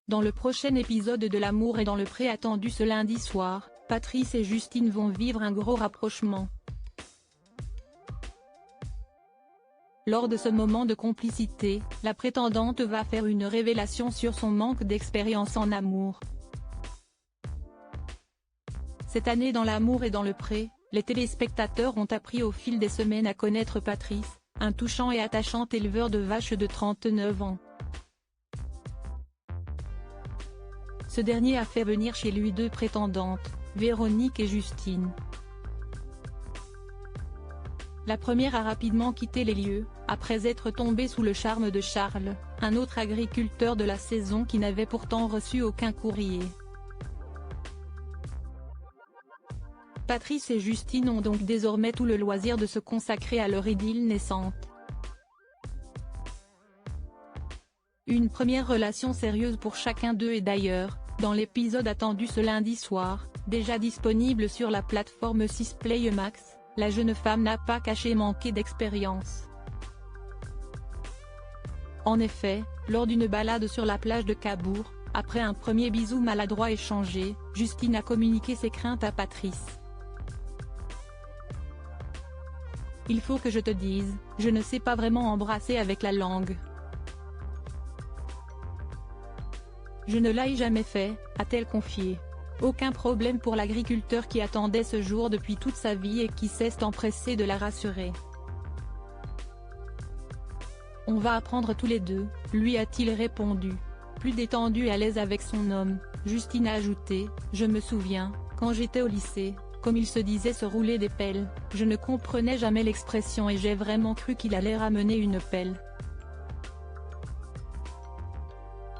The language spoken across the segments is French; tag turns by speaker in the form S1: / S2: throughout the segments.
S1: Dans le prochain épisode de L'amour est dans le pré attendu ce lundi soir, Patrice et Justine vont vivre un gros rapprochement. Lors de ce moment de complicité, la prétendante va faire une révélation sur son manque d'expérience en amour. Cette année dans L'amour est dans le pré, les téléspectateurs ont appris au fil des semaines à connaître Patrice, un touchant et attachant éleveur de vaches de 39 ans. Ce dernier a fait venir chez lui deux prétendantes, Véronique et Justine. La première a rapidement quitté les lieux, après être tombée sous le charme de Charles, un autre agriculteur de la saison qui n'avait pourtant reçu aucun courrier. Patrice et Justine ont donc désormais tout le loisir de se consacrer à leur idylle naissante. Une première relation sérieuse pour chacun d'eux et d'ailleurs, dans l'épisode attendu ce lundi soir, déjà disponible sur la plateforme 6play Max, la jeune femme n'a pas caché manquer d'expérience. En effet, lors d'une balade sur la plage de Cabourg, après un premier bisou maladroit échangé, Justine a communiqué ses craintes à Patrice. Il faut que je te dise, je ne sais pas vraiment embrasser avec la langue. Je ne l'ai jamais fait, a-t-elle confié. Aucun problème pour l'agriculteur qui attendait ce jour depuis toute sa vie et qui s'est empressé de la rassurer. On va apprendre tous les deux, lui a-t-il répondu. Plus détendu et à l'aise avec son homme, Justine a ajouté, je me souviens, quand j'étais au lycée, comme il se disait se rouler des pelles, je ne comprenais jamais l'expression et j'ai vraiment cru qu'il allait ramener une pelle.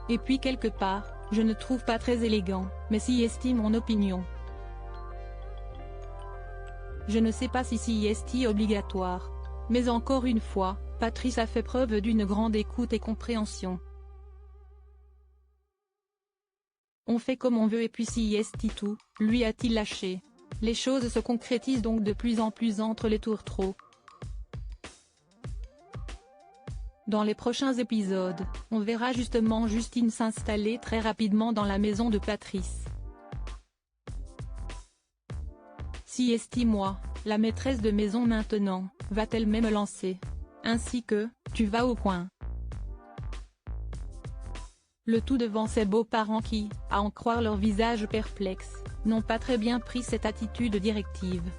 S1: Et puis quelque part, je ne trouve pas très élégant, mais s'y estime mon opinion. Je ne sais pas si s'y est obligatoire. Mais encore une fois, Patrice a fait preuve d'une grande écoute et compréhension. On fait comme on veut et puis s'y est tout, lui a-t-il lâché. Les choses se concrétisent donc de plus en plus entre les tourtereaux. Dans les prochains épisodes, on verra justement Justine s'installer très rapidement dans la maison de Patrice. Si estime-moi, la maîtresse de maison maintenant, va-t-elle même lancer. Ainsi que, tu vas au coin. Le tout devant ses beaux-parents qui, à en croire leur visage perplexe, n'ont pas très bien pris cette attitude directive.